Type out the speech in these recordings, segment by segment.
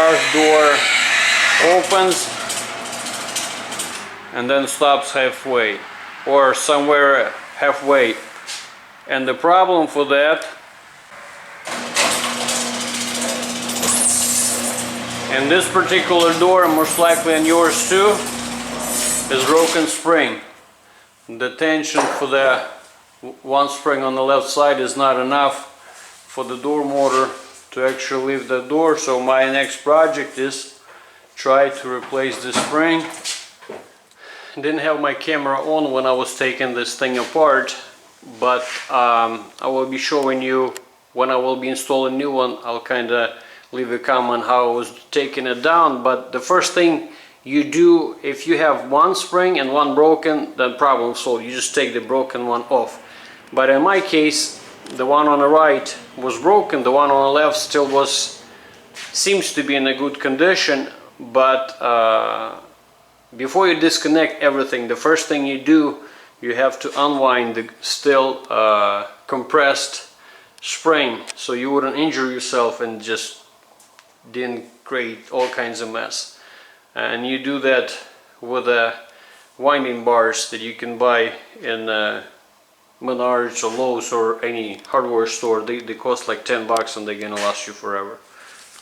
garage door opens and then stops halfway or somewhere halfway. And the problem for that, and this particular door, most likely on yours too, is broken spring. The tension for the one spring on the left side is not enough for the door motor to actually lift the door. So my next project is try to replace the spring. Didn't have my camera on when I was taking this thing apart, but I will be showing you when I will be installing a new one. I'll kind of leave a comment how I was taking it down. But the first thing you do, if you have one spring and one broken, then problem solved. You just take the broken one off. But in my case, the one on the right was broken, the one on the left still seems to be in a good condition. But before you disconnect everything, the first thing you do, you have to unwind the still compressed spring, so you wouldn't injure yourself and just didn't create all kinds of mess. And you do that with winding bars that you can buy in Menards or Lowe's or any hardware store. They cost like 10 bucks and they're gonna last you forever.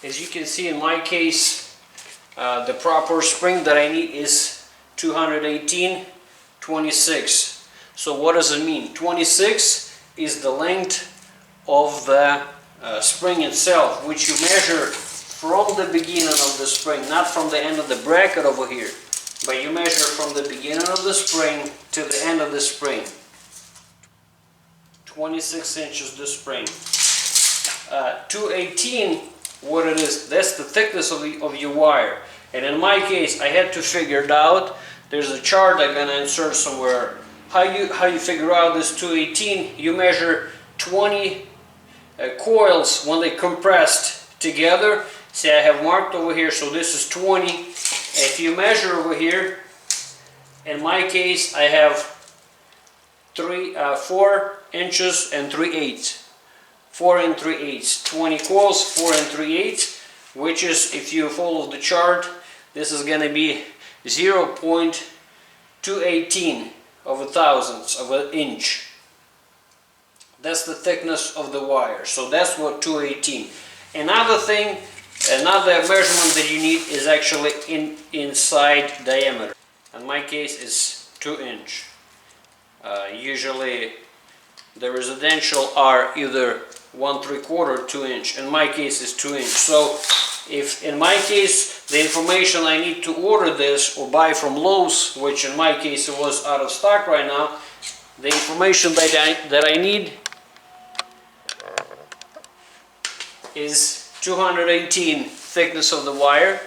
As you can see in my case, the proper spring that I need is 218/26. So what does it mean? 26 is the length of the spring itself, which you measure from the beginning of the spring, not from the end of the bracket over here, but you measure from the beginning of the spring to the end of the spring. 26 inches the spring. 218, what it is, that's the thickness of your wire. And in my case, I had to figure it out. There's a chart I'm gonna insert somewhere. How you figure out this 218? You measure 20 coils when they compressed together. See, I have marked over here, so this is 20. If you measure over here, in my case, I have 4 inches and 3/8. 4 and 3/8. 20 coils, 4 and 3/8, which is, if you follow the chart, this is going to be 0.218 of a thousandth of an inch. That's the thickness of the wire. So that's what 218. Another thing, another measurement that you need is actually inside diameter. In my case, it's 2 inch. Usually the residential are either 1 3/4, 2 inch. In my case, it's 2 inch. So if in my case the information I need to order this or buy from Lowe's, which in my case it was out of stock right now, the information that I need is 218 thickness of the wire,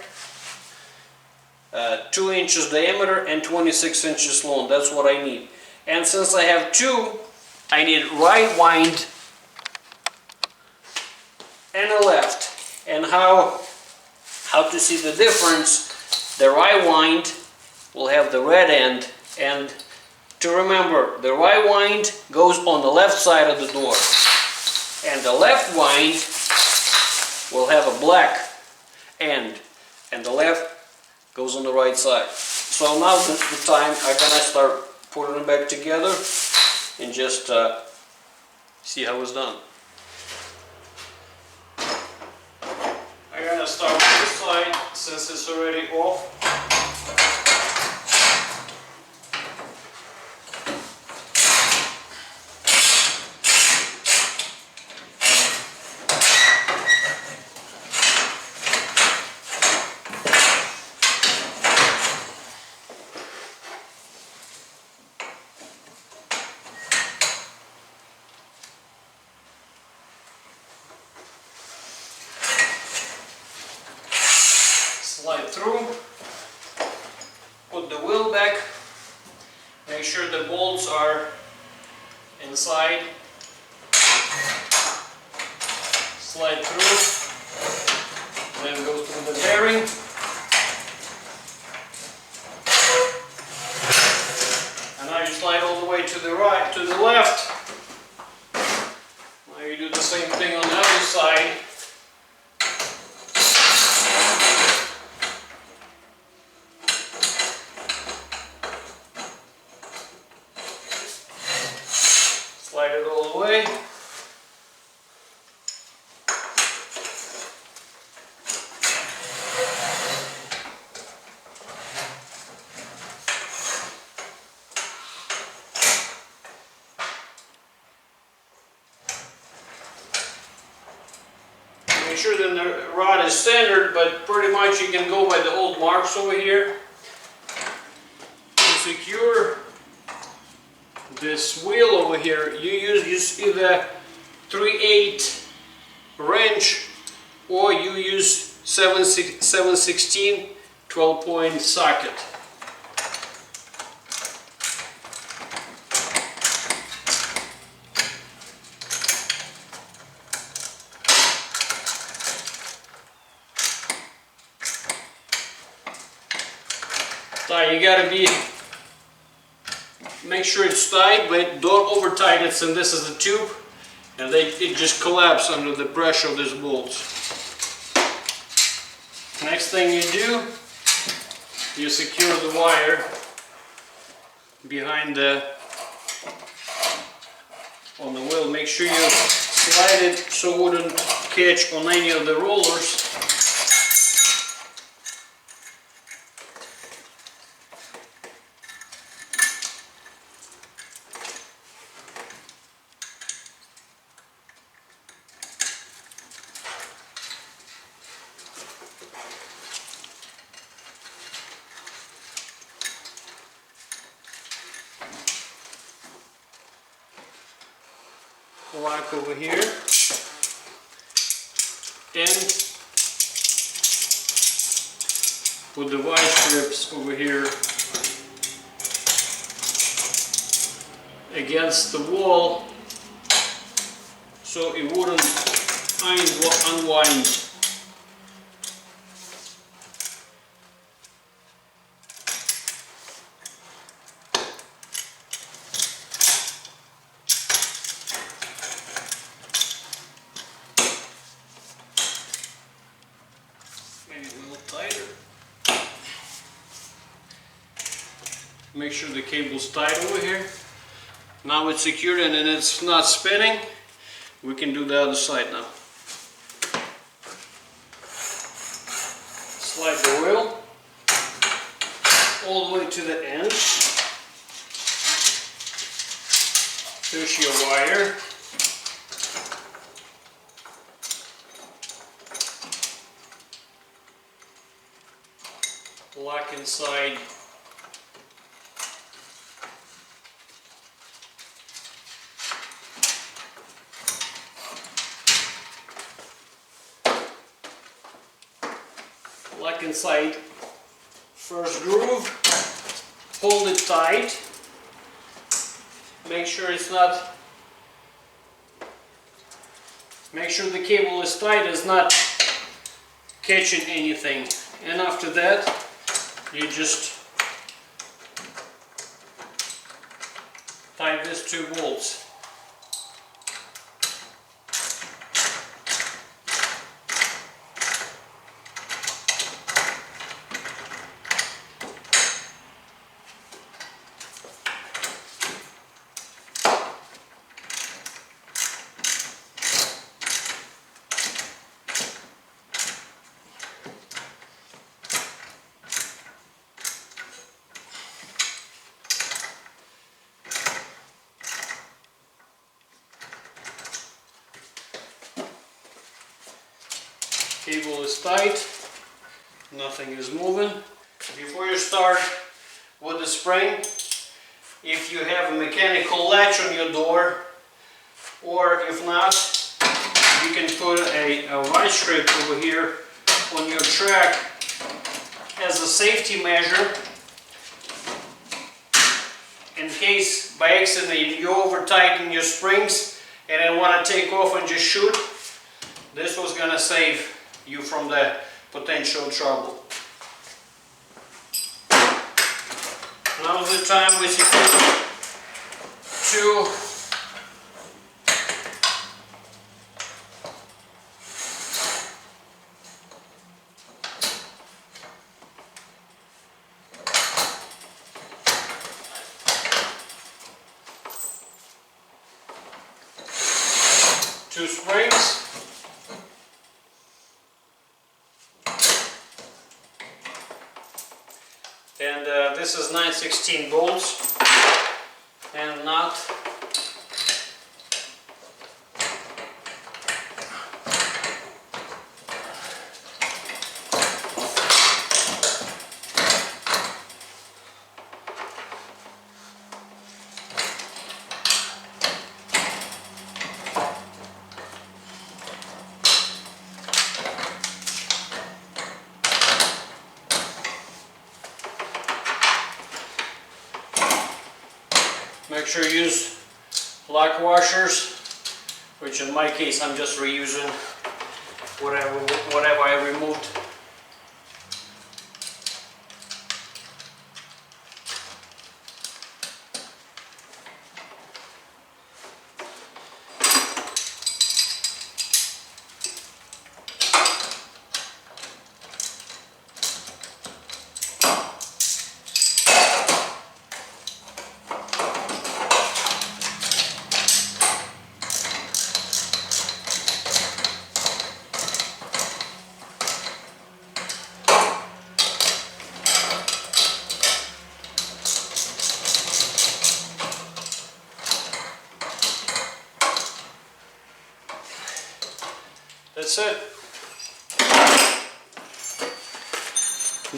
2 inches diameter, and 26 inches long. That's what I need. And since I have two, I need right wind and a left. And how to see the difference, the right wind will have the red end, and to remember, the right wind goes on the left side of the door, and the left wind will have a black end, and the left goes on the right side. So now is the time I'm gonna start putting them back together and just see how it's done. I'm gonna start with this side since it's already off. Slide through, put the wheel back, make sure the bolts are inside, slide through, then go through the bearing, and now you slide all the way to the right, to the left. Now you do the same thing on the other side. the rod is centered, but pretty much you can go by the old marks over here. To secure this wheel over here, you use either 3/8 wrench or you use 7/16 12-point socket. You gotta make sure it's tight, but don't over tighten it, and this is the tube, and it just collapses under the pressure of these bolts. Next thing you do, you secure the wire behind on the wheel. Make sure you slide it so it wouldn't catch on any of the rollers. Lock over here, and put the vice strips over here against the wall so it wouldn't unwind. Make sure the cable's tight over here. Now it's secured and it's not spinning. We can do the other side now. Slide the wheel all the way to the end. Push your wire. Lock inside. Lock inside first groove, hold it tight, make sure the cable is tight, it's not catching anything, and after that you just tighten these 2 bolts. Cable is tight, nothing is moving. Before you start with the spring, if you have a mechanical latch on your door, or if not, you can put a vice strip over here on your track as a safety measure in case by accident you over tighten your springs and then want to take off and just shoot. This was going to save you from the potential trouble. Now's the time we secure 2 springs. And this is 9/16 bolts and nut. Make sure you use lock washers, which in my case I'm just reusing whatever I removed. That's it.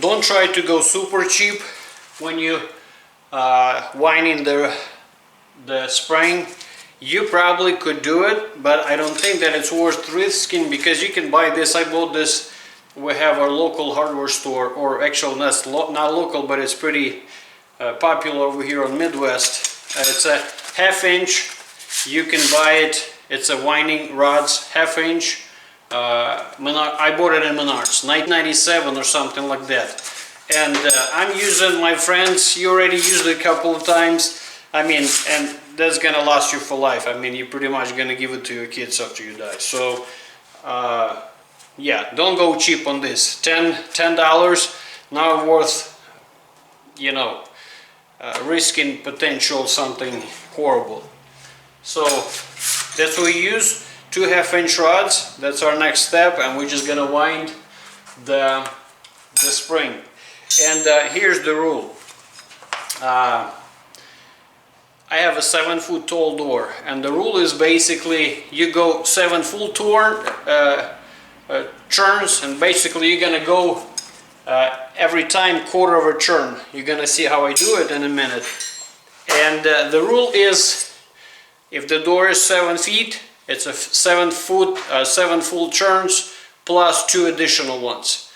Don't try to go super cheap when you winding the spring. You probably could do it, but I don't think that it's worth risking, because you can buy this. I bought this. We have our local hardware store, or actually that's not local, but it's pretty popular over here on Midwest. It's a 1/2 inch. You can buy it. It's a winding rods, 1/2 inch. I bought it in Menards, $9.97 or something like that. And I'm using, my friends, you already used it a couple of times. I mean, and that's gonna last you for life. I mean, you're pretty much gonna give it to your kids after you die. So, yeah, don't go cheap on this. $10 not worth, you know, risking potential something horrible. So that's what we use. 2 1/2 inch rods. That's our next step, and we're just gonna wind the spring. And here's the rule. I have a 7-foot tall door, and the rule is basically you go 7 full turns, and basically you're gonna go every time 1/4 of a turn. You're gonna see how I do it in a minute. And the rule is, if the door is 7 feet, it's a 7 full turns plus 2 additional ones.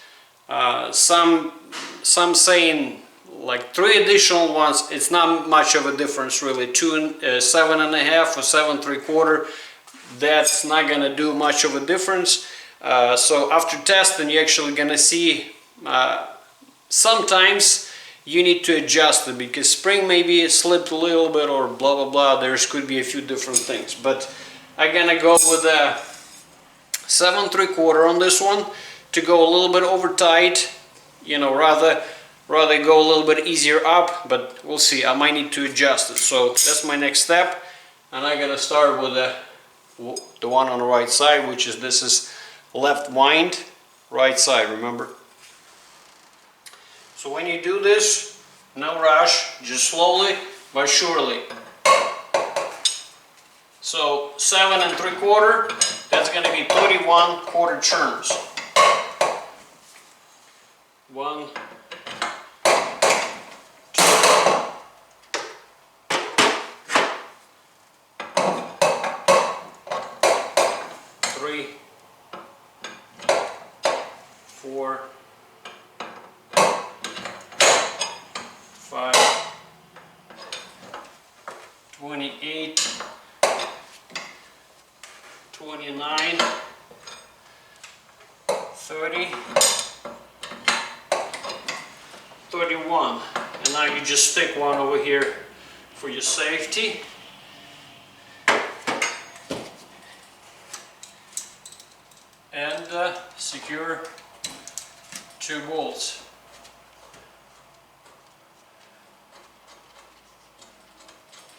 Some saying like 3 additional ones. It's not much of a difference really. 7.5 or 7 3/4. That's not gonna do much of a difference. So after testing, you're actually gonna see sometimes you need to adjust it, because spring maybe it slipped a little bit or blah blah blah. There could be a few different things, but I'm gonna go with a 7 3/4 on this one to go a little bit over tight. You know, rather go a little bit easier up, but we'll see. I might need to adjust it. So that's my next step, and I'm gonna start with the one on the right side, which is, this is left wind, right side, remember? So when you do this, no rush, just slowly but surely. So 7 3/4, that's going to be 31/4 turns. 1, 2, 3, 4, 5, 28, 29, 30, 31. And now you just stick one over here for your safety. And secure 2 bolts.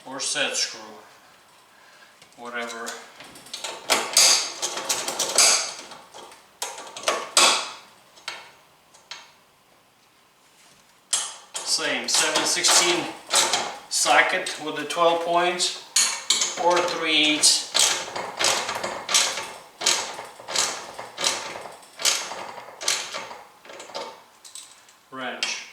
Or set screw, whatever. Same 7/16 socket with the 12 points, or 3/8. Wrench.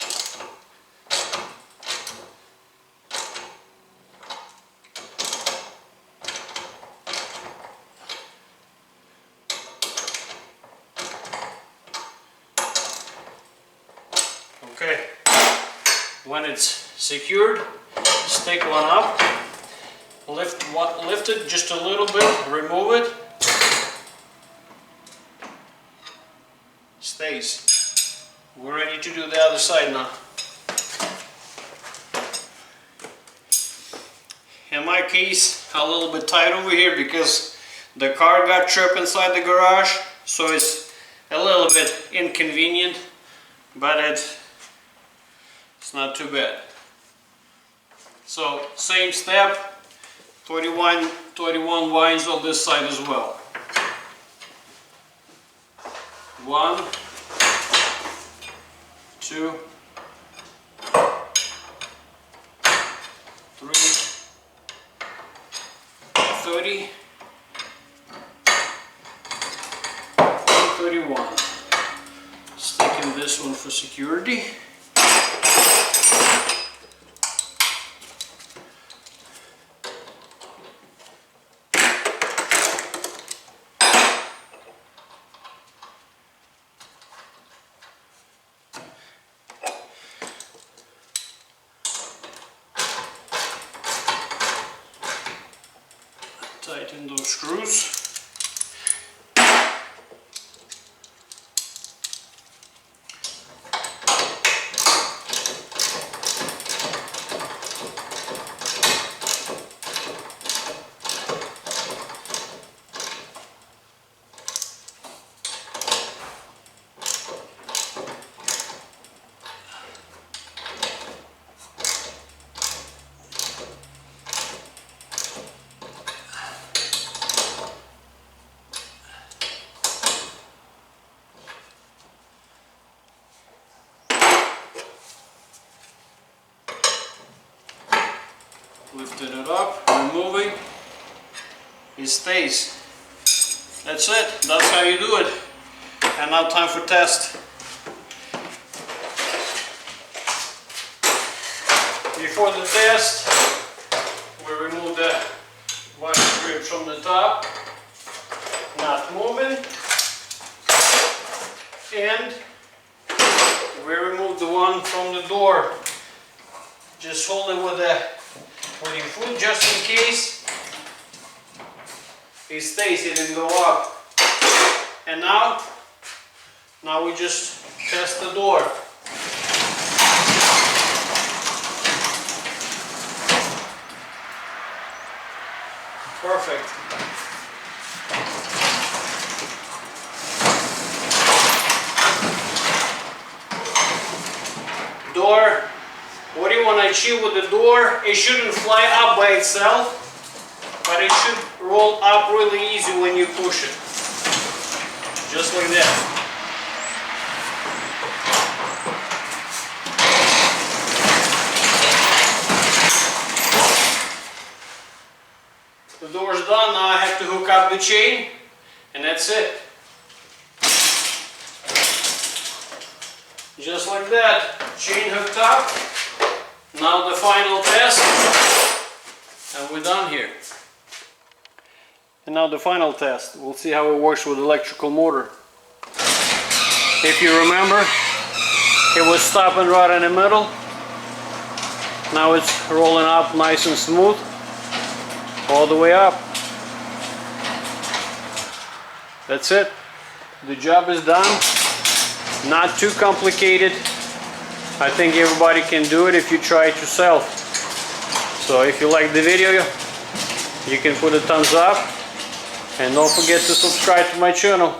Okay, when it's secured, Stick one up, lift it just a little bit, remove it, stays. We're ready to do the other side now. In my case, a little bit tight over here because the car got trapped inside the garage, so it's a little bit inconvenient, but it's not too bad. So same step, 21 winds on this side as well. 1, 2, 3, 30, 31. Sticking this one for security. Tighten those screws. Lifted it up, removing, it stays. That's it, that's how you do it. And now time for test. Before the test, we remove the wire strips from the top, not moving, and we remove the one from the door. Just hold it with your foot just in case it stays, it didn't go up. And now we just test the door. Perfect. Door. What do you want to achieve with the door? It shouldn't fly up by itself, but it should roll up really easy when you push it. Just like that. The door's done, now I have to hook up the chain, and that's it. Just like that, chain hooked up. Now the final test, and we're done here. And now the final test. We'll see how it works with electrical motor. If you remember, it was stopping right in the middle. Now it's rolling up nice and smooth, all the way up. That's it. The job is done. Not too complicated. I think everybody can do it if you try it yourself. So if you like the video, you can put a thumbs up and don't forget to subscribe to my channel.